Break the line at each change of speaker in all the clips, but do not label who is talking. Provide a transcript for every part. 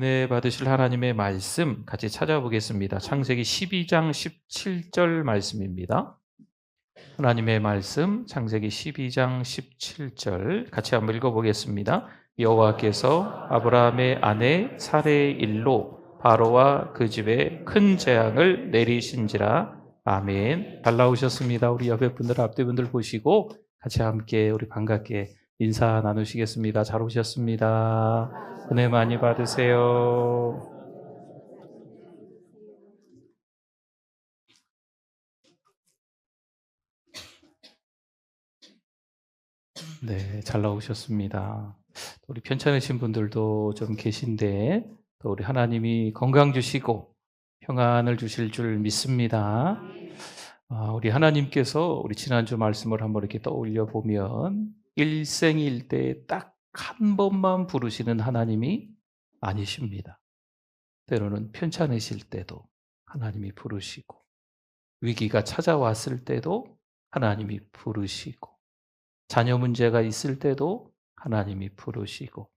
은혜 받으실 하나님의 말씀 같이 찾아보겠습니다. 창세기 12장 17절 말씀입니다. 하나님의 말씀 창세기 12장 17절 같이 한번 읽어보겠습니다. 여호와께서 아브라함의 아내 사레의 일로 바로와 그 집에 큰 재앙을 내리신지라. 아멘. 잘 나오셨습니다. 우리 옆에 분들 앞뒤 분들 보시고 같이 함께 우리 반갑게 인사 나누시겠습니다. 잘 오셨습니다. 은혜 많이 받으세요. 네, 잘 나오셨습니다. 우리 편찮으신 분들도 좀 계신데 또 우리 하나님이 건강 주시고 평안을 주실 줄 믿습니다. 우리 하나님께서 우리 지난주 말씀을 한번 이렇게 떠올려 보면 일생일대에 딱 한 번만 부르시는 하나님이 아니십니다. 때로는 편찮으실 때도 하나님이 부르시고 위기가 찾아왔을 때도 하나님이 부르시고 자녀 문제가 있을 때도 하나님이 부르시고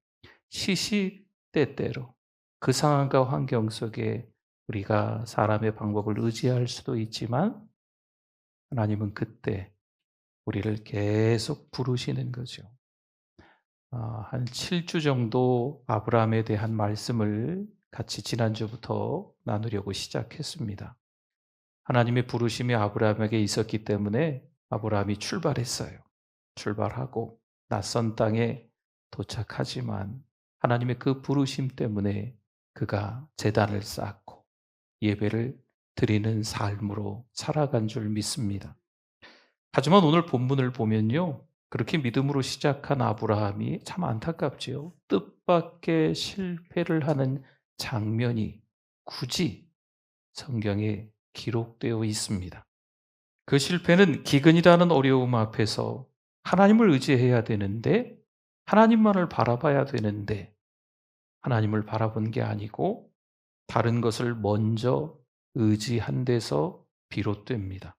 시시때때로 그 상황과 환경 속에 우리가 사람의 방법을 의지할 수도 있지만 하나님은 그때 우리를 계속 부르시는 거죠. 한 7주 정도 아브라함에 대한 말씀을 같이 지난주부터 나누려고 시작했습니다. 하나님의 부르심이 아브라함에게 있었기 때문에 아브라함이 출발했어요. 출발하고 낯선 땅에 도착하지만 하나님의 그 부르심 때문에 그가 제단을 쌓고 예배를 드리는 삶으로 살아간 줄 믿습니다. 하지만 오늘 본문을 보면요, 그렇게 믿음으로 시작한 아브라함이 참 안타깝지요. 뜻밖의 실패를 하는 장면이 굳이 성경에 기록되어 있습니다. 그 실패는 기근이라는 어려움 앞에서 하나님을 의지해야 되는데, 하나님만을 바라봐야 되는데 하나님을 바라본 게 아니고 다른 것을 먼저 의지한 데서 비롯됩니다.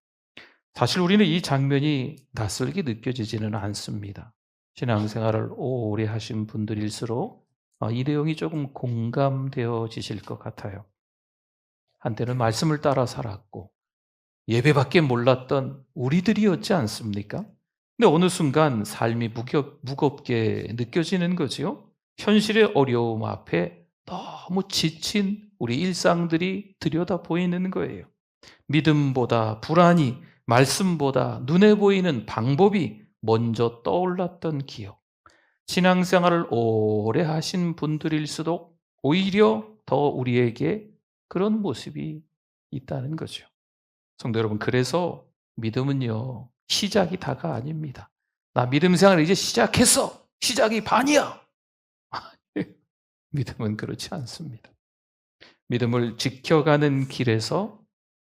사실 우리는 이 장면이 낯설게 느껴지지는 않습니다. 신앙생활을 오래 하신 분들일수록 이 내용이 조금 공감되어지실 것 같아요. 한때는 말씀을 따라 살았고 예배밖에 몰랐던 우리들이었지 않습니까? 근데 어느 순간 삶이 무겁게 느껴지는 거지요. 현실의 어려움 앞에 너무 지친 우리 일상들이 들여다 보이는 거예요. 믿음보다 불안이, 말씀보다 눈에 보이는 방법이 먼저 떠올랐던 기억. 신앙생활을 오래 하신 분들일수록 오히려 더 우리에게 그런 모습이 있다는 거죠. 성도 여러분, 그래서 믿음은요, 시작이 다가 아닙니다. 나 믿음 생활을 이제 시작했어. 시작이 반이야. 믿음은 그렇지 않습니다. 믿음을 지켜가는 길에서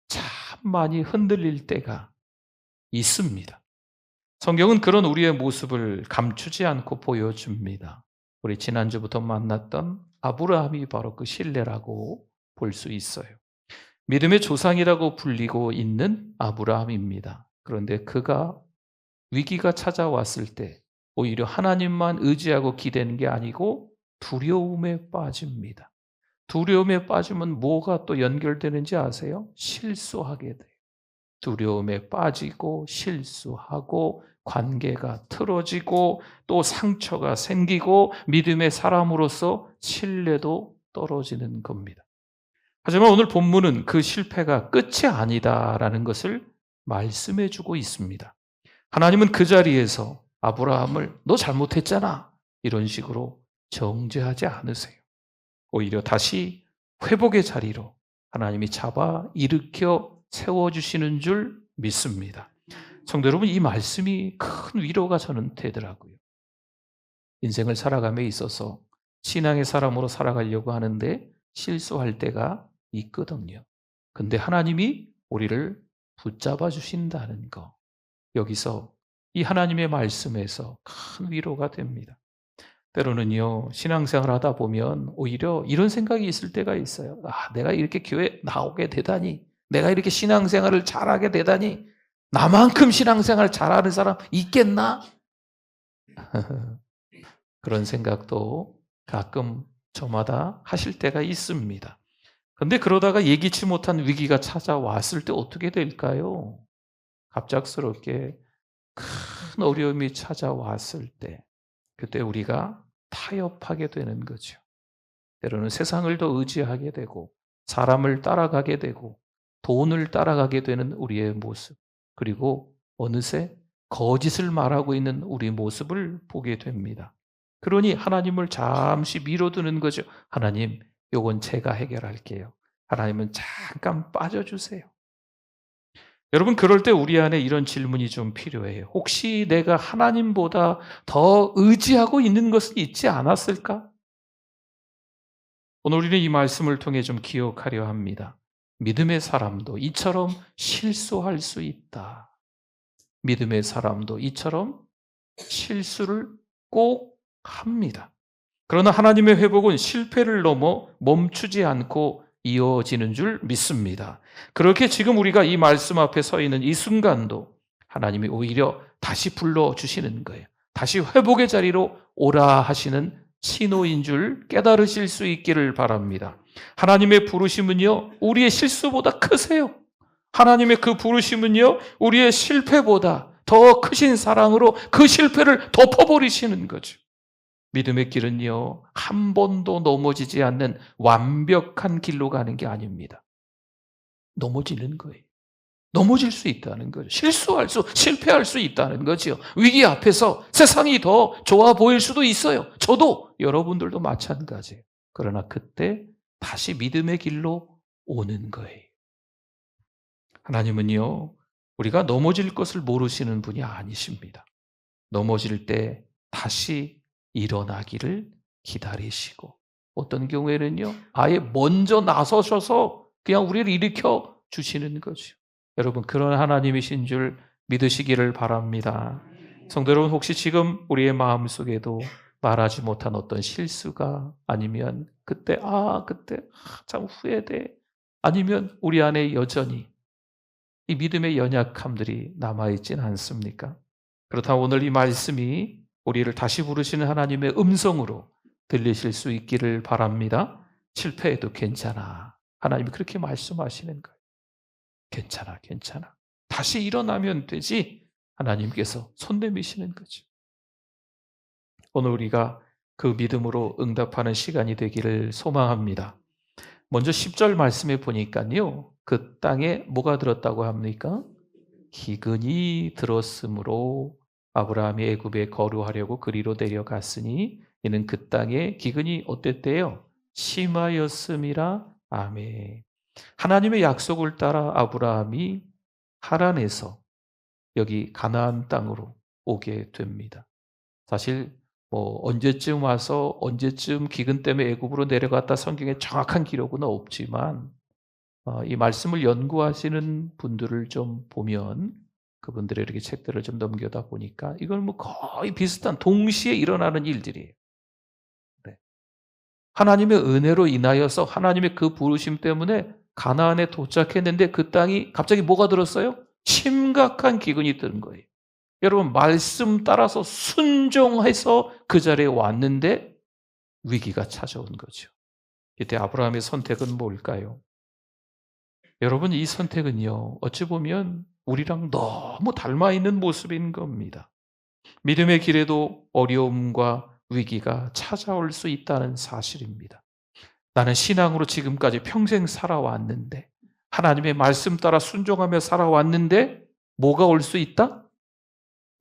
참 많이 흔들릴 때가 있습니다. 성경은 그런 우리의 모습을 감추지 않고 보여줍니다. 우리 지난주부터 만났던 아브라함이 바로 그 신뢰라고 볼 수 있어요. 믿음의 조상이라고 불리고 있는 아브라함입니다. 그런데 그가 위기가 찾아왔을 때 오히려 하나님만 의지하고 기대는 게 아니고 두려움에 빠집니다. 두려움에 빠지면 뭐가 또 연결되는지 아세요? 실수하게 돼요. 두려움에 빠지고 실수하고 관계가 틀어지고 또 상처가 생기고 믿음의 사람으로서 신뢰도 떨어지는 겁니다. 하지만 오늘 본문은 그 실패가 끝이 아니다라는 것을 말씀해 주고 있습니다. 하나님은 그 자리에서 아브라함을 너 잘못했잖아 이런 식으로 정죄하지 않으세요. 오히려 다시 회복의 자리로 하나님이 잡아 일으켜 세워주시는 줄 믿습니다. 성도 여러분, 이 말씀이 큰 위로가 저는 되더라고요. 인생을 살아감에 있어서 신앙의 사람으로 살아가려고 하는데 실수할 때가 있거든요. 근데 하나님이 우리를 붙잡아 주신다는 거, 여기서 이 하나님의 말씀에서 큰 위로가 됩니다. 때로는요, 신앙생활 하다 보면 오히려 이런 생각이 있을 때가 있어요. 내가 이렇게 교회 나오게 되다니, 내가 이렇게 신앙생활을 잘하게 되다니, 나만큼 신앙생활 잘하는 사람 있겠나? 그런 생각도 가끔 저마다 하실 때가 있습니다. 그런데 그러다가 예기치 못한 위기가 찾아왔을 때 어떻게 될까요? 갑작스럽게 큰 어려움이 찾아왔을 때, 그때 우리가 타협하게 되는 거죠. 때로는 세상을 더 의지하게 되고, 사람을 따라가게 되고, 돈을 따라가게 되는 우리의 모습, 그리고 어느새 거짓을 말하고 있는 우리 모습을 보게 됩니다. 그러니 하나님을 잠시 미뤄두는 거죠. 하나님, 요건 제가 해결할게요. 하나님은 잠깐 빠져주세요. 여러분, 그럴 때 우리 안에 이런 질문이 좀 필요해요. 혹시 내가 하나님보다 더 의지하고 있는 것은 있지 않았을까? 오늘 우리는 이 말씀을 통해 좀 기억하려 합니다. 믿음의 사람도 이처럼 실수할 수 있다. 믿음의 사람도 이처럼 실수를 꼭 합니다. 그러나 하나님의 회복은 실패를 넘어 멈추지 않고 이어지는 줄 믿습니다. 그렇게 지금 우리가 이 말씀 앞에 서 있는 이 순간도 하나님이 오히려 다시 불러주시는 거예요. 다시 회복의 자리로 오라 하시는 신호인 줄 깨달으실 수 있기를 바랍니다. 하나님의 부르심은요, 우리의 실수보다 크세요. 하나님의 그 부르심은요, 우리의 실패보다 더 크신 사랑으로 그 실패를 덮어버리시는 거죠. 믿음의 길은요, 한 번도 넘어지지 않는 완벽한 길로 가는 게 아닙니다. 넘어지는 거예요. 넘어질 수 있다는 거죠. 실패할 수 있다는 거죠. 위기 앞에서 세상이 더 좋아 보일 수도 있어요. 저도, 여러분들도 마찬가지예요. 그러나 그때 다시 믿음의 길로 오는 거예요. 하나님은요, 우리가 넘어질 것을 모르시는 분이 아니십니다. 넘어질 때 다시 일어나기를 기다리시고, 어떤 경우에는요, 아예 먼저 나서셔서 그냥 우리를 일으켜 주시는 거죠. 여러분, 그런 하나님이신 줄 믿으시기를 바랍니다. 성도 여러분, 혹시 지금 우리의 마음속에도 말하지 못한 어떤 실수가, 아니면 그때 참 후회돼, 아니면 우리 안에 여전히 이 믿음의 연약함들이 남아있진 않습니까? 그렇다면 오늘 이 말씀이 우리를 다시 부르시는 하나님의 음성으로 들리실 수 있기를 바랍니다. 실패해도 괜찮아. 하나님이 그렇게 말씀하시는 거예요. 괜찮아, 괜찮아. 다시 일어나면 되지. 하나님께서 손 내미시는 거죠. 오늘 우리가 그 믿음으로 응답하는 시간이 되기를 소망합니다. 먼저 10절 말씀에 보니까요, 그 땅에 뭐가 들었다고 합니까? 기근이 들었으므로 아브라함이 애굽에 거류하려고 그리로 내려갔으니 이는 그 땅에 기근이 어땠대요? 심하였음이라. 아멘. 하나님의 약속을 따라 아브라함이 하란에서 여기 가나안 땅으로 오게 됩니다. 사실 언제쯤 와서 언제쯤 기근 때문에 애굽으로 내려갔다 성경에 정확한 기록은 없지만 이 말씀을 연구하시는 분들을 좀 보면, 그분들의 이렇게 책들을 좀 넘겨다 보니까 이건 거의 비슷한 동시에 일어나는 일들이에요. 네. 하나님의 은혜로 인하여서 하나님의 그 부르심 때문에 가나안에 도착했는데 그 땅이 갑자기 뭐가 들었어요? 심각한 기근이 든 거예요. 여러분, 말씀 따라서 순종해서 그 자리에 왔는데 위기가 찾아온 거죠. 이때 아브라함의 선택은 뭘까요? 여러분, 이 선택은요, 어찌 보면 우리랑 너무 닮아 있는 모습인 겁니다. 믿음의 길에도 어려움과 위기가 찾아올 수 있다는 사실입니다. 나는 신앙으로 지금까지 평생 살아왔는데, 하나님의 말씀 따라 순종하며 살아왔는데 뭐가 올 수 있다?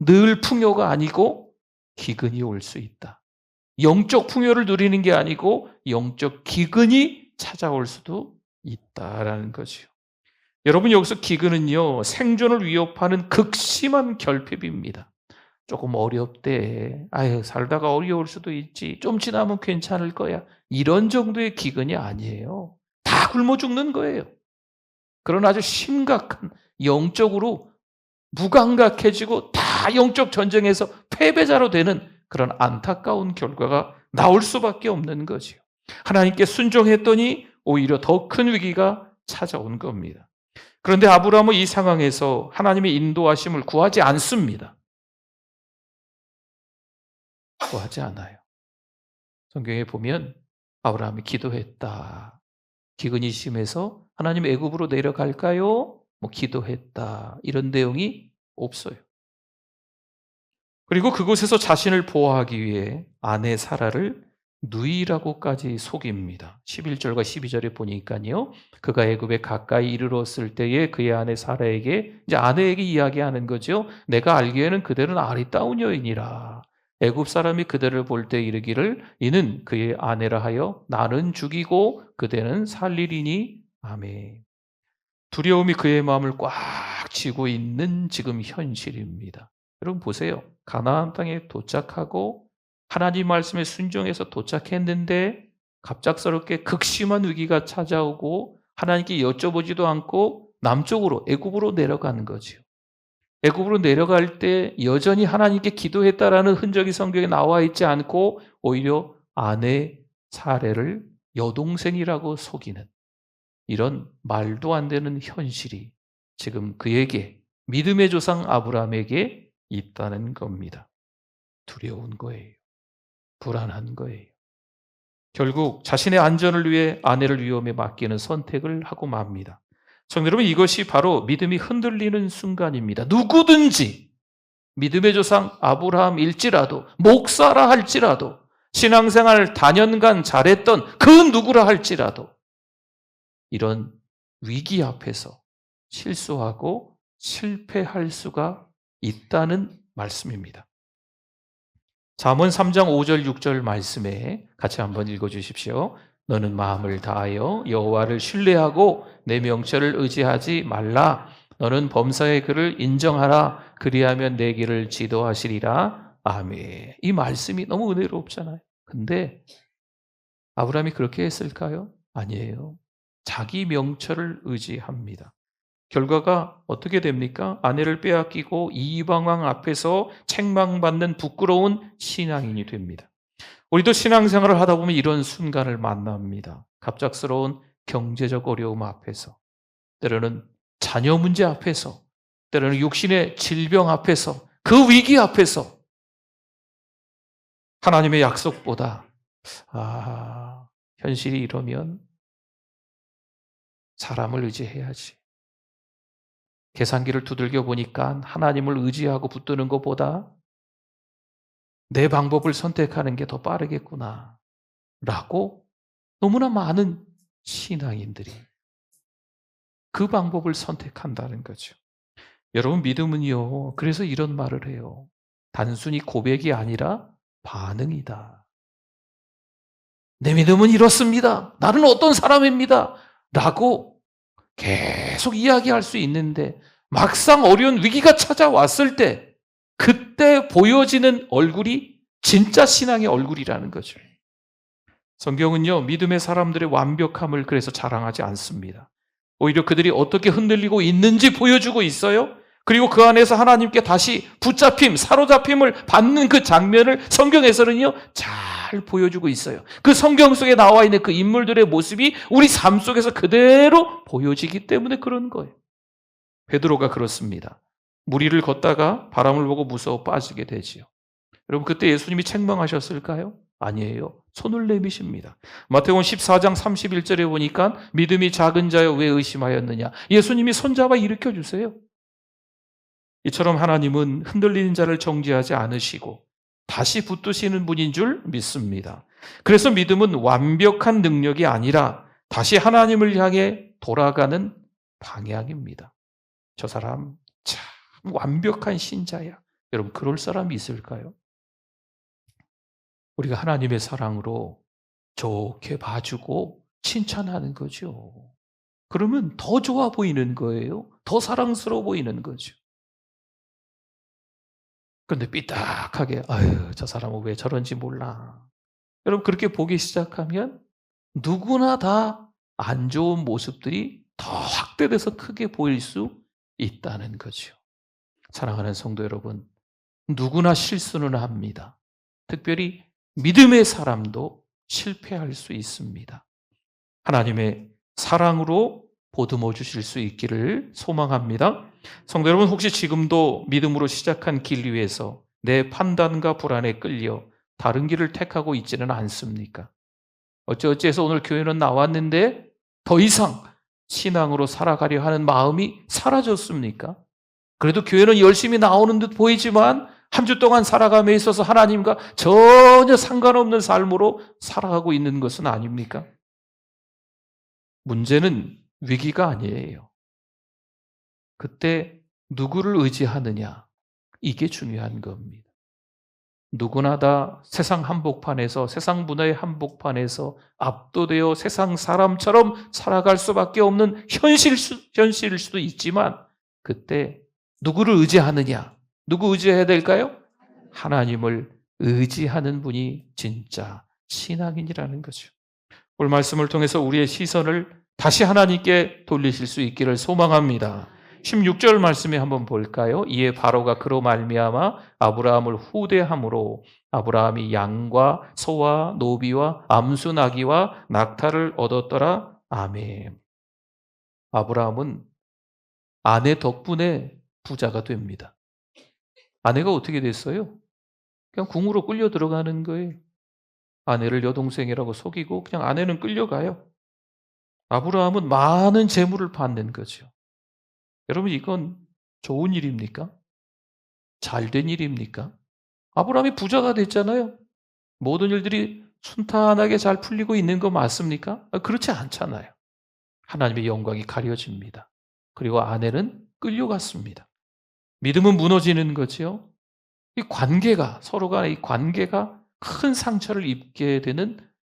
늘 풍요가 아니고 기근이 올 수 있다. 영적 풍요를 누리는 게 아니고 영적 기근이 찾아올 수도 있다라는 거죠. 여러분, 여기서 기근은요, 생존을 위협하는 극심한 결핍입니다. 조금 어렵대. 아유, 살다가 어려울 수도 있지. 좀 지나면 괜찮을 거야. 이런 정도의 기근이 아니에요. 다 굶어 죽는 거예요. 그런 아주 심각한, 영적으로 무감각해지고 다 영적 전쟁에서 패배자로 되는 그런 안타까운 결과가 나올 수밖에 없는 거지요. 하나님께 순종했더니 오히려 더 큰 위기가 찾아온 겁니다. 그런데 아브라함은 이 상황에서 하나님의 인도하심을 구하지 않습니다. 구하지 않아요. 성경에 보면 아브라함이 기도했다. 기근이 심해서 하나님 애굽으로 내려갈까요? 기도했다. 이런 내용이 없어요. 그리고 그곳에서 자신을 보호하기 위해 아내 사라를 누이라고까지 속입니다. 11절과 12절에 보니까요. 그가 애굽에 가까이 이르렀을 때에 그의 아내 사라에게, 이제 아내에게 이야기하는 거죠. 내가 알기에는 그대는 아리따운 여인이라. 애굽 사람이 그대를 볼 때 이르기를 이는 그의 아내라 하여 나는 죽이고 그대는 살리리니. 아멘. 두려움이 그의 마음을 꽉 쥐고 있는 지금 현실입니다. 여러분 보세요. 가나안 땅에 도착하고 하나님 말씀에 순종해서 도착했는데 갑작스럽게 극심한 위기가 찾아오고 하나님께 여쭤보지도 않고 남쪽으로 애굽으로 내려가는 거죠. 애굽으로 내려갈 때 여전히 하나님께 기도했다라는 흔적이 성경에 나와 있지 않고 오히려 아내 사례를 여동생이라고 속이는 이런 말도 안 되는 현실이 지금 그에게, 믿음의 조상 아브라함에게 있다는 겁니다. 두려운 거예요. 불안한 거예요. 결국 자신의 안전을 위해 아내를 위험에 맡기는 선택을 하고 맙니다. 성도 여러분, 이것이 바로 믿음이 흔들리는 순간입니다. 누구든지 믿음의 조상 아브라함일지라도, 목사라 할지라도, 신앙생활 다년간 잘했던 그 누구라 할지라도 이런 위기 앞에서 실수하고 실패할 수가 있다는 말씀입니다. 잠언 3장 5절 6절 말씀에 같이 한번 읽어주십시오. 너는 마음을 다하여 여호와를 신뢰하고 내 명철을 의지하지 말라. 너는 범사의 그를 인정하라. 그리하면 내 길을 지도하시리라. 아멘. 이 말씀이 너무 은혜롭잖아요. 근데 아브라함이 그렇게 했을까요? 아니에요. 자기 명철을 의지합니다. 결과가 어떻게 됩니까? 아내를 빼앗기고 이방왕 앞에서 책망받는 부끄러운 신앙인이 됩니다. 우리도 신앙생활을 하다 보면 이런 순간을 만납니다. 갑작스러운 경제적 어려움 앞에서, 때로는 자녀 문제 앞에서, 때로는 육신의 질병 앞에서, 그 위기 앞에서 하나님의 약속보다 현실이 이러면 사람을 의지해야지. 계산기를 두들겨 보니까 하나님을 의지하고 붙드는 것보다 내 방법을 선택하는 게 더 빠르겠구나 라고 너무나 많은 신앙인들이 그 방법을 선택한다는 거죠. 여러분, 믿음은요, 그래서 이런 말을 해요. 단순히 고백이 아니라 반응이다. 내 믿음은 이렇습니다. 나는 어떤 사람입니다. 라고 계속 이야기할 수 있는데 막상 어려운 위기가 찾아왔을 때 그때 보여지는 얼굴이 진짜 신앙의 얼굴이라는 거죠. 성경은요, 믿음의 사람들의 완벽함을 그래서 자랑하지 않습니다. 오히려 그들이 어떻게 흔들리고 있는지 보여주고 있어요. 그리고 그 안에서 하나님께 다시 붙잡힘, 사로잡힘을 받는 그 장면을 성경에서는요, 잘 보여주고 있어요. 그 성경 속에 나와 있는 그 인물들의 모습이 우리 삶 속에서 그대로 보여지기 때문에 그런 거예요. 베드로가 그렇습니다. 무리를 걷다가 바람을 보고 무서워 빠지게 되지요. 여러분, 그때 예수님이 책망하셨을까요? 아니에요. 손을 내미십니다. 마태복음 14장 31절에 보니까 믿음이 작은 자여 왜 의심하였느냐. 예수님이 손잡아 일으켜 주세요. 이처럼 하나님은 흔들리는 자를 정죄하지 않으시고 다시 붙드시는 분인 줄 믿습니다. 그래서 믿음은 완벽한 능력이 아니라 다시 하나님을 향해 돌아가는 방향입니다. 저 사람 참 완벽한 신자야. 여러분, 그럴 사람이 있을까요? 우리가 하나님의 사랑으로 좋게 봐주고 칭찬하는 거죠. 그러면 더 좋아 보이는 거예요. 더 사랑스러워 보이는 거죠. 그런데 삐딱하게 아유, 저 사람은 왜 저런지 몰라. 여러분, 그렇게 보기 시작하면 누구나 다 안 좋은 모습들이 더 확대돼서 크게 보일 수 있다는 거죠. 사랑하는 성도 여러분, 누구나 실수는 합니다. 특별히 믿음의 사람도 실패할 수 있습니다. 하나님의 사랑으로 보듬어 주실 수 있기를 소망합니다. 성도 여러분, 혹시 지금도 믿음으로 시작한 길 위에서 내 판단과 불안에 끌려 다른 길을 택하고 있지는 않습니까? 어찌어찌해서 오늘 교회는 나왔는데 더 이상 신앙으로 살아가려 하는 마음이 사라졌습니까? 그래도 교회는 열심히 나오는 듯 보이지만 한 주 동안 살아감에 있어서 하나님과 전혀 상관없는 삶으로 살아가고 있는 것은 아닙니까? 문제는 위기가 아니에요. 그때 누구를 의지하느냐, 이게 중요한 겁니다. 누구나 다 세상 한복판에서, 세상 문화의 한복판에서 압도되어 세상 사람처럼 살아갈 수밖에 없는 현실일 수도 있지만, 그때 누구를 의지하느냐, 누구 의지해야 될까요? 하나님을 의지하는 분이 진짜 신앙인이라는 거죠. 오늘 말씀을 통해서 우리의 시선을 다시 하나님께 돌리실 수 있기를 소망합니다. 16절 말씀에 한번 볼까요? 이에 바로가 그로 말미암아 아브라함을 후대함으로 아브라함이 양과 소와 노비와 암수 나귀와 낙타를 얻었더라. 아멘. 아브라함은 아내 덕분에 부자가 됩니다. 아내가 어떻게 됐어요? 그냥 궁으로 끌려 들어가는 거예요. 아내를 여동생이라고 속이고 그냥 아내는 끌려가요. 아브라함은 많은 재물을 받는 거죠. 여러분, 이건 좋은 일입니까? 잘된 일입니까? 아브라함이 부자가 됐잖아요. 모든 일들이 순탄하게 잘 풀리고 있는 거 맞습니까? 그렇지 않잖아요. 하나님의 영광이 가려집니다. 그리고 아내는 끌려갔습니다. 믿음은 무너지는 거지요. 이 관계가, 서로 간의 이 관계가 큰 상처를 입게 되는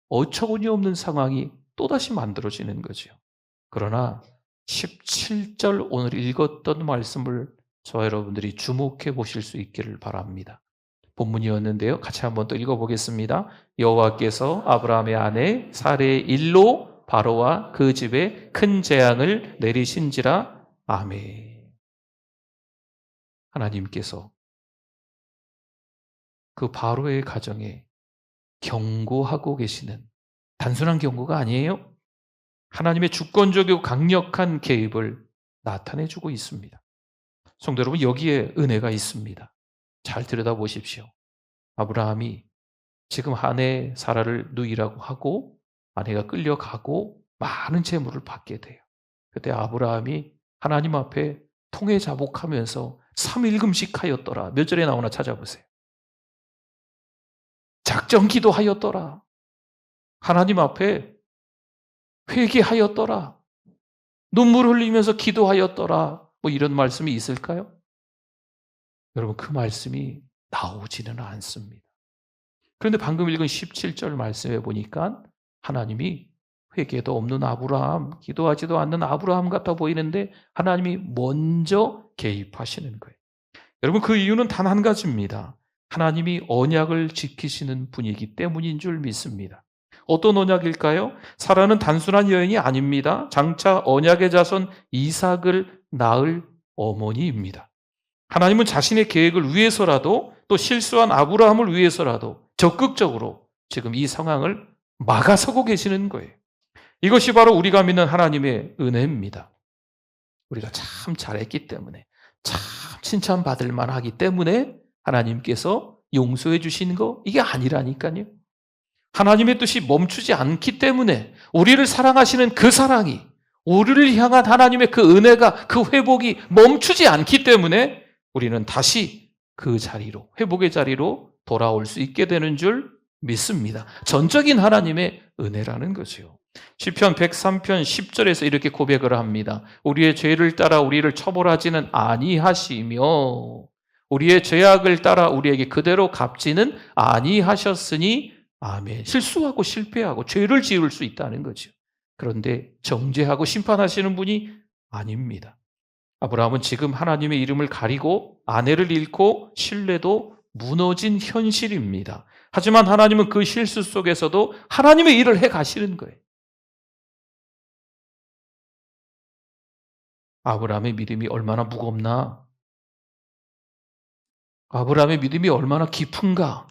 어처구니 없는 상황이 또다시 만들어지는 거죠. 그러나 17절 오늘 읽었던 말씀을 저와 여러분들이 주목해 보실 수 있기를 바랍니다. 본문이었는데요. 같이 한번 또 읽어보겠습니다. 여호와께서 아브라함의 아내 사레의 일로 바로와 그 집에 큰 재앙을 내리신지라. 아멘. 하나님께서 그 바로의 가정에 경고하고 계시는, 단순한 경고가 아니에요. 하나님의 주권적이고 강력한 개입을 나타내주고 있습니다. 성도 여러분, 여기에 은혜가 있습니다. 잘 들여다보십시오. 아브라함이 지금 아내 사라를 누이라고 하고 아내가 끌려가고 많은 재물을 받게 돼요. 그때 아브라함이 하나님 앞에 통회자복하면서 3일금씩 하였더라. 몇 절에 나오나 찾아보세요. 작정 기도하였더라. 하나님 앞에 회개하였더라. 눈물 흘리면서 기도하였더라. 뭐 이런 말씀이 있을까요? 여러분, 그 말씀이 나오지는 않습니다. 그런데 방금 읽은 17절 말씀에 보니까 하나님이 회개도 없는 아브라함, 기도하지도 않는 아브라함 같아 보이는데 하나님이 먼저 개입하시는 거예요. 여러분, 그 이유는 단 한 가지입니다. 하나님이 언약을 지키시는 분이기 때문인 줄 믿습니다. 어떤 언약일까요? 사라는 단순한 여인이 아닙니다. 장차 언약의 자손 이삭을 낳을 어머니입니다. 하나님은 자신의 계획을 위해서라도, 또 실수한 아브라함을 위해서라도 적극적으로 지금 이 상황을 막아서고 계시는 거예요. 이것이 바로 우리가 믿는 하나님의 은혜입니다. 우리가 참 잘했기 때문에, 참 칭찬받을 만하기 때문에 하나님께서 용서해 주신 거, 이게 아니라니까요. 하나님의 뜻이 멈추지 않기 때문에, 우리를 사랑하시는 그 사랑이, 우리를 향한 하나님의 그 은혜가, 그 회복이 멈추지 않기 때문에 우리는 다시 그 자리로, 회복의 자리로 돌아올 수 있게 되는 줄 믿습니다. 전적인 하나님의 은혜라는 거죠. 시편 103편 10절에서 이렇게 고백을 합니다. 우리의 죄를 따라 우리를 처벌하지는 아니하시며 우리의 죄악을 따라 우리에게 그대로 갚지는 아니하셨으니. 아멘. 실수하고 실패하고 죄를 지을 수 있다는 거죠. 그런데 정죄하고 심판하시는 분이 아닙니다. 아브라함은 지금 하나님의 이름을 가리고 아내를 잃고 신뢰도 무너진 현실입니다. 하지만 하나님은 그 실수 속에서도 하나님의 일을 해 가시는 거예요. 아브라함의 믿음이 얼마나 무겁나? 아브라함의 믿음이 얼마나 깊은가?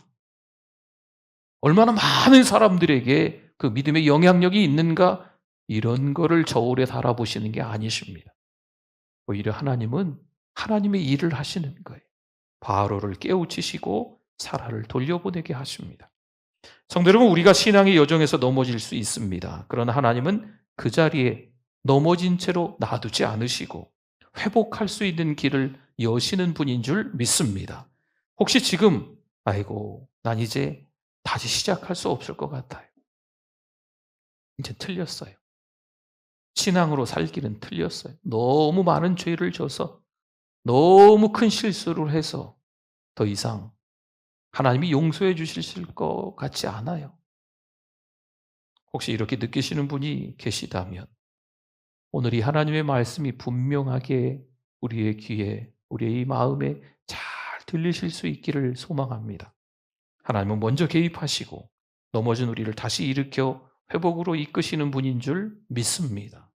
얼마나 많은 사람들에게 그 믿음의 영향력이 있는가? 이런 거를 저울에 달아보시는 게 아니십니다. 오히려 하나님은 하나님의 일을 하시는 거예요. 바로를 깨우치시고 사라를 돌려보내게 하십니다. 성도 여러분, 우리가 신앙의 여정에서 넘어질 수 있습니다. 그러나 하나님은 그 자리에 넘어진 채로 놔두지 않으시고 회복할 수 있는 길을 여시는 분인 줄 믿습니다. 혹시 지금 아이고 난 이제 다시 시작할 수 없을 것 같아요. 이제 틀렸어요. 신앙으로 살기는 틀렸어요. 너무 많은 죄를 져서 너무 큰 실수를 해서 더 이상 하나님이 용서해 주실 것 같지 않아요. 혹시 이렇게 느끼시는 분이 계시다면 오늘 이 하나님의 말씀이 분명하게 우리의 귀에, 우리의 이 마음에 잘 들리실 수 있기를 소망합니다. 하나님은 먼저 개입하시고 넘어진 우리를 다시 일으켜 회복으로 이끄시는 분인 줄 믿습니다.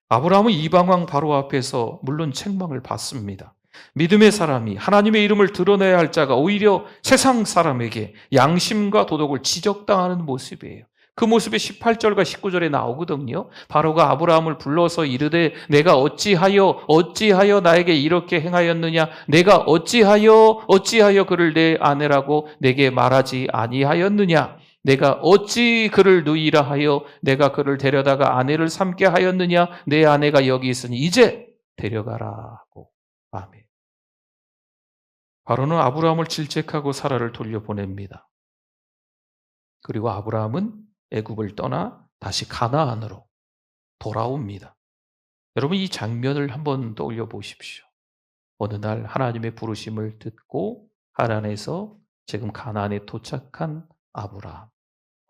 아브라함은 이방 왕 바로 앞에서 물론 책망을 받습니다. 믿음의 사람이 하나님의 이름을 드러내야 할 자가 오히려 세상 사람에게 양심과 도덕을 지적당하는 모습이에요. 그 모습이 18절과 19절에 나오거든요. 바로가 아브라함을 불러서 이르되 내가 어찌하여 나에게 이렇게 행하였느냐? 내가 어찌하여 그를 내 아내라고 내게 말하지 아니하였느냐? 내가 어찌 그를 누이라 하여 내가 그를 데려다가 아내를 삼게 하였느냐? 내 아내가 여기 있으니 이제 데려가라 하고. 아멘. 바로는 아브라함을 질책하고 사라를 돌려보냅니다. 그리고 아브라함은 애굽을 떠나 다시 가나안으로 돌아옵니다. 여러분 이 장면을 한번 떠올려 보십시오. 어느 날 하나님의 부르심을 듣고 하란에서 지금 가나안에 도착한 아브라함.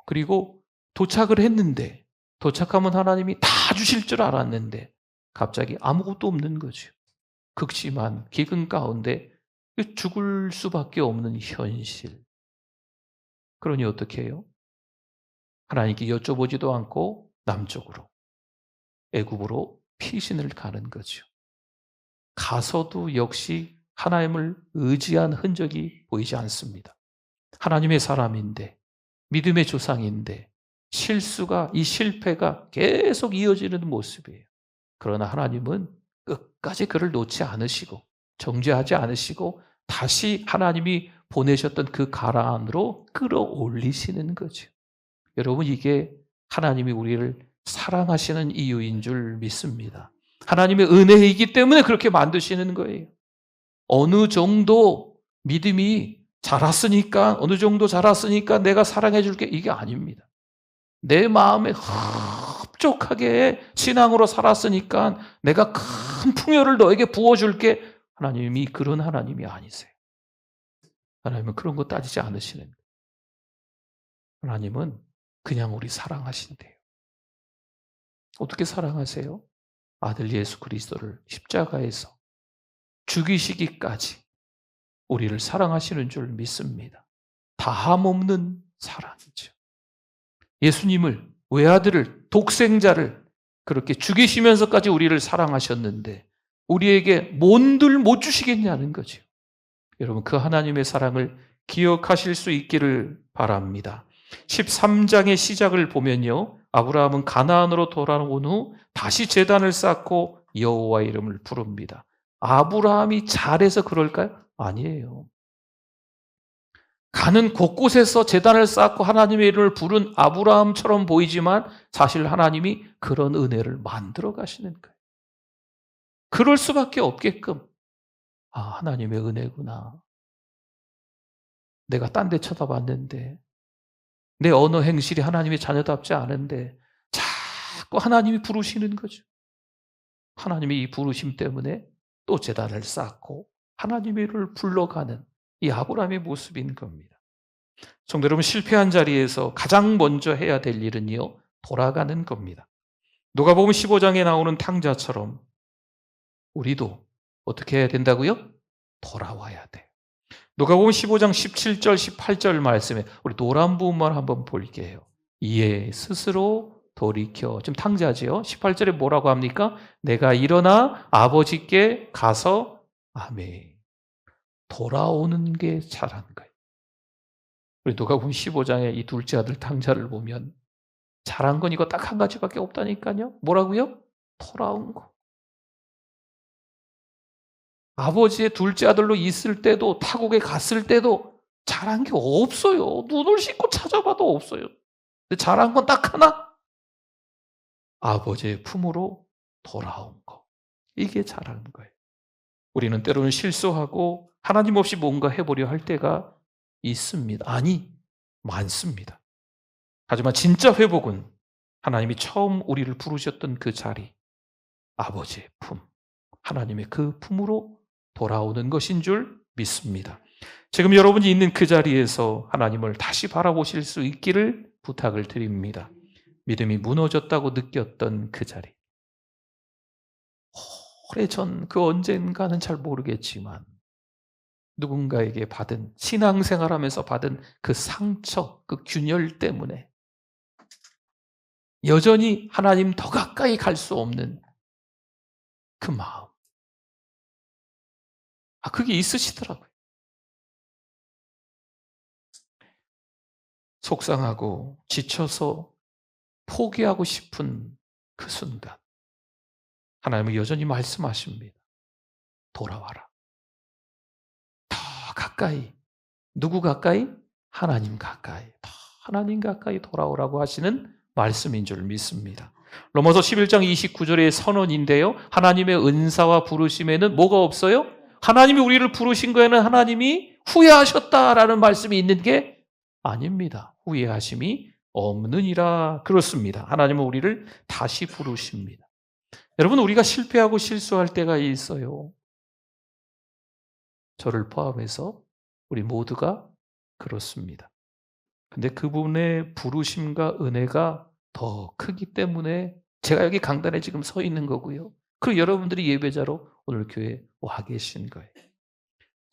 그리고 도착을 했는데 도착하면 하나님이 다 주실 줄 알았는데 갑자기 아무것도 없는 거죠. 극심한 기근 가운데 죽을 수밖에 없는 현실. 그러니 어떻게 해요? 하나님께 여쭤보지도 않고 남쪽으로 애굽으로 피신을 가는 거죠. 가서도 역시 하나님을 의지한 흔적이 보이지 않습니다. 하나님의 사람인데 믿음의 조상인데 이 실패가 계속 이어지는 모습이에요. 그러나 하나님은 끝까지 그를 놓지 않으시고 정죄하지 않으시고 다시 하나님이 보내셨던 그 가나안으로 끌어올리시는 거죠. 여러분 이게 하나님이 우리를 사랑하시는 이유인 줄 믿습니다. 하나님의 은혜이기 때문에 그렇게 만드시는 거예요. 어느 정도 믿음이 자랐으니까 어느 정도 자랐으니까 내가 사랑해 줄게 이게 아닙니다. 내 마음에 흡족하게 신앙으로 살았으니까 내가 큰 풍요를 너에게 부어줄게. 하나님이 그런 하나님이 아니세요. 하나님은 그런 거 따지지 않으시는 거예요. 하나님은 그냥 우리 사랑하신대요. 어떻게 사랑하세요? 아들 예수 그리스도를 십자가에서 죽이시기까지 우리를 사랑하시는 줄 믿습니다. 다함없는 사랑이죠. 예수님을, 외아들을, 독생자를 그렇게 죽이시면서까지 우리를 사랑하셨는데 우리에게 뭔들 못 주시겠냐는 거죠. 여러분 그 하나님의 사랑을 기억하실 수 있기를 바랍니다. 13장의 시작을 보면요. 아브라함은 가나안으로 돌아온 후 다시 제단을 쌓고 여호와의 이름을 부릅니다. 아브라함이 잘해서 그럴까요? 아니에요. 가는 곳곳에서 제단을 쌓고 하나님의 이름을 부른 아브라함처럼 보이지만 사실 하나님이 그런 은혜를 만들어 가시는 거예요. 그럴 수밖에 없게끔 하나님의 은혜구나. 내가 딴 데 쳐다봤는데 내 언어 행실이 하나님의 자녀답지 않은데 자꾸 하나님이 부르시는 거죠. 하나님의 이 부르심 때문에 또 제단을 쌓고 하나님의 이름을 불러가는 이 아브라함의 모습인 겁니다. 성도 여러분 실패한 자리에서 가장 먼저 해야 될 일은요. 돌아가는 겁니다. 누가복음 15장에 나오는 탕자처럼 우리도 어떻게 해야 된다고요? 돌아와야 돼요. 누가복음 15장 17절 18절 말씀에 우리 노란 부분만 한번 볼게요. 이에 스스로 돌이켜 지금 탕자지요. 18절에 뭐라고 합니까? 내가 일어나 아버지께 가서 아멘. 돌아오는 게 잘한 거예요. 우리 누가복음 15장에 이 둘째 아들 탕자를 보면 잘한 건 이거 딱 한 가지밖에 없다니까요. 뭐라고요? 돌아온 거. 아버지의 둘째 아들로 있을 때도 타국에 갔을 때도 잘한 게 없어요. 눈을 씻고 찾아봐도 없어요. 근데 잘한 건 딱 하나. 아버지의 품으로 돌아온 거. 이게 잘한 거예요. 우리는 때로는 실수하고 하나님 없이 뭔가 해보려 할 때가 있습니다. 아니, 많습니다. 하지만 진짜 회복은 하나님이 처음 우리를 부르셨던 그 자리, 아버지의 품, 하나님의 그 품으로 돌아오는 것인 줄 믿습니다. 지금 여러분이 있는 그 자리에서 하나님을 다시 바라보실 수 있기를 부탁을 드립니다. 믿음이 무너졌다고 느꼈던 그 자리. 오래전 그 언젠가는 잘 모르겠지만 누군가에게 받은 신앙생활하면서 받은 그 상처, 그 균열 때문에 여전히 하나님 더 가까이 갈 수 없는 그 마음. 그게 있으시더라고요. 속상하고 지쳐서 포기하고 싶은 그 순간 하나님은 여전히 말씀하십니다. 돌아와라. 더 가까이. 누구 가까이? 하나님 가까이. 더 하나님 가까이 돌아오라고 하시는 말씀인 줄 믿습니다. 로마서 11장 29절의 선언인데요. 하나님의 은사와 부르심에는 뭐가 없어요? 하나님이 우리를 부르신 거에는 하나님이 후회하셨다라는 말씀이 있는 게 아닙니다. 후회하심이 없느니라. 그렇습니다. 하나님은 우리를 다시 부르십니다. 여러분, 우리가 실패하고 실수할 때가 있어요. 저를 포함해서 우리 모두가 그렇습니다. 근데 그분의 부르심과 은혜가 더 크기 때문에 제가 여기 강단에 지금 서 있는 거고요. 그리고 여러분들이 예배자로 오늘 교회에 와 계신 거예요.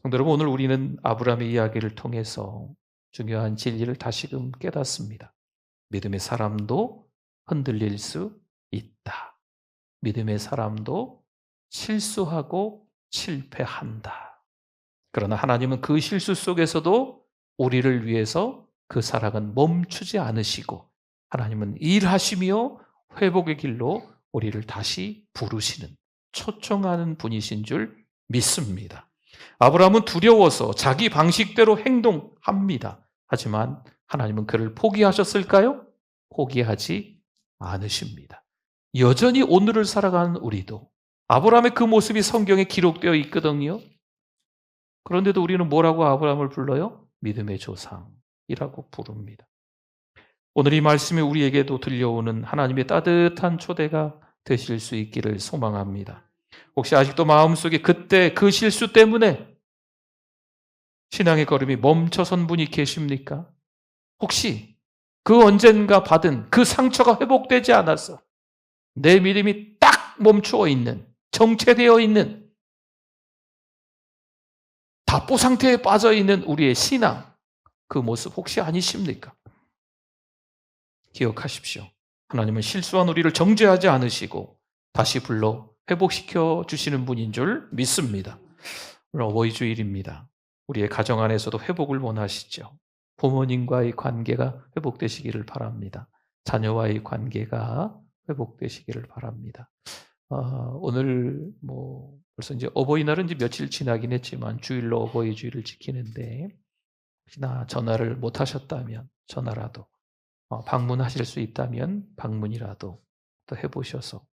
성도 여러분, 오늘 우리는 아브라함의 이야기를 통해서 중요한 진리를 다시금 깨닫습니다. 믿음의 사람도 흔들릴 수 있다. 믿음의 사람도 실수하고 실패한다. 그러나 하나님은 그 실수 속에서도 우리를 위해서 그 사랑은 멈추지 않으시고 하나님은 일하시며 회복의 길로 우리를 다시 부르시는, 초청하는 분이신 줄 믿습니다. 아브라함은 두려워서 자기 방식대로 행동합니다. 하지만 하나님은 그를 포기하셨을까요? 포기하지 않으십니다. 여전히 오늘을 살아가는 우리도 아브라함의 그 모습이 성경에 기록되어 있거든요. 그런데도 우리는 뭐라고 아브라함을 불러요? 믿음의 조상이라고 부릅니다. 오늘 이 말씀이 우리에게도 들려오는 하나님의 따뜻한 초대가 되실 수 있기를 소망합니다. 혹시 아직도 마음속에 그때 그 실수 때문에 신앙의 걸음이 멈춰선 분이 계십니까? 혹시 그 언젠가 받은 그 상처가 회복되지 않아서 내 믿음이 딱 멈추어 있는, 정체되어 있는, 답보 상태에 빠져 있는 우리의 신앙, 그 모습 혹시 아니십니까? 기억하십시오. 하나님은 실수한 우리를 정죄하지 않으시고 다시 불러 회복시켜 주시는 분인 줄 믿습니다. 오늘 어버이 주일입니다. 우리의 가정 안에서도 회복을 원하시죠. 부모님과의 관계가 회복되시기를 바랍니다. 자녀와의 관계가 회복되시기를 바랍니다. 오늘 벌써 이제 어버이날은 이제 며칠 지나긴 했지만 주일로 어버이 주일을 지키는데 혹시나 전화를 못 하셨다면 전화라도 방문하실 수 있다면 방문이라도 또 해보셔서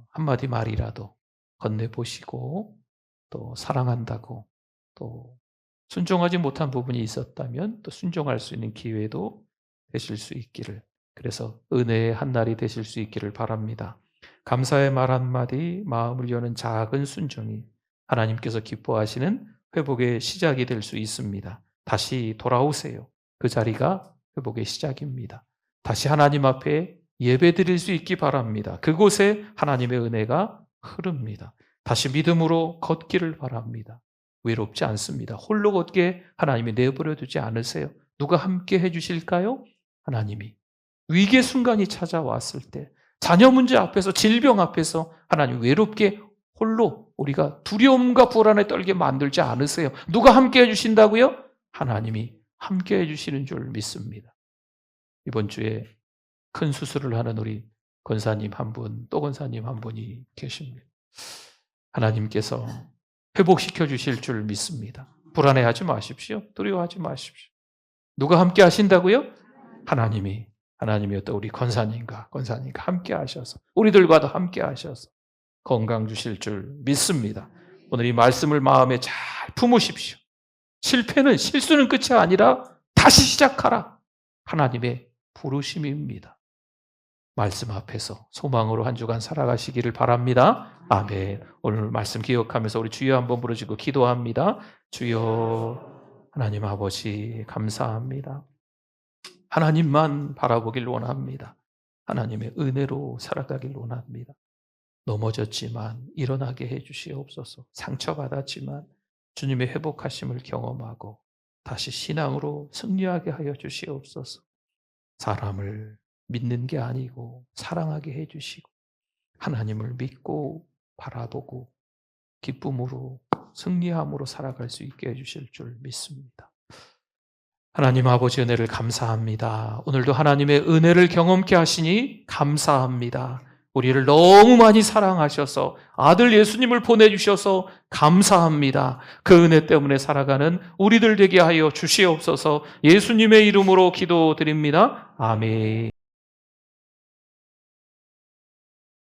한마디 말이라도 건네보시고 또 사랑한다고 또 순종하지 못한 부분이 있었다면 또 순종할 수 있는 기회도 되실 수 있기를, 그래서 은혜의 한날이 되실 수 있기를 바랍니다. 감사의 말 한마디, 마음을 여는 작은 순종이 하나님께서 기뻐하시는 회복의 시작이 될 수 있습니다. 다시 돌아오세요. 그 자리가 회복의 시작입니다. 다시 하나님 앞에 예배드릴 수 있기 바랍니다. 그곳에 하나님의 은혜가 흐릅니다. 다시 믿음으로 걷기를 바랍니다. 외롭지 않습니다. 홀로 걷게 하나님이 내버려 두지 않으세요. 누가 함께 해주실까요? 하나님이. 위기의 순간이 찾아왔을 때, 자녀 문제 앞에서, 질병 앞에서 하나님 외롭게 홀로 우리가 두려움과 불안에 떨게 만들지 않으세요. 누가 함께 해주신다고요? 하나님이 함께 해주시는 줄 믿습니다. 이번 주에 큰 수술을 하는 우리 권사님 한 분, 또 권사님 한 분이 계십니다. 하나님께서 회복시켜 주실 줄 믿습니다. 불안해하지 마십시오. 두려워하지 마십시오. 누가 함께 하신다고요? 하나님이 하나님이었던 우리 권사님과 함께 하셔서 우리들과도 함께 하셔서 건강 주실 줄 믿습니다. 오늘 이 말씀을 마음에 잘 품으십시오. 실수는 끝이 아니라 다시 시작하라. 하나님의 부르심입니다. 말씀 앞에서 소망으로 한 주간 살아가시기를 바랍니다. 아멘. 오늘 말씀 기억하면서 우리 주여 한번 부르시고 기도합니다. 주여, 하나님 아버지 감사합니다. 하나님만 바라보길 원합니다. 하나님의 은혜로 살아가길 원합니다. 넘어졌지만 일어나게 해주시옵소서. 상처받았지만 주님의 회복하심을 경험하고 다시 신앙으로 승리하게 하여 주시옵소서. 사람을 믿는 게 아니고 사랑하게 해주시고 하나님을 믿고 바라보고 기쁨으로 승리함으로 살아갈 수 있게 해주실 줄 믿습니다. 하나님 아버지 은혜를 감사합니다. 오늘도 하나님의 은혜를 경험케 하시니 감사합니다. 우리를 너무 많이 사랑하셔서 아들 예수님을 보내주셔서 감사합니다. 그 은혜 때문에 살아가는 우리들 되게 하여 주시옵소서. 예수님의 이름으로 기도드립니다. 아멘.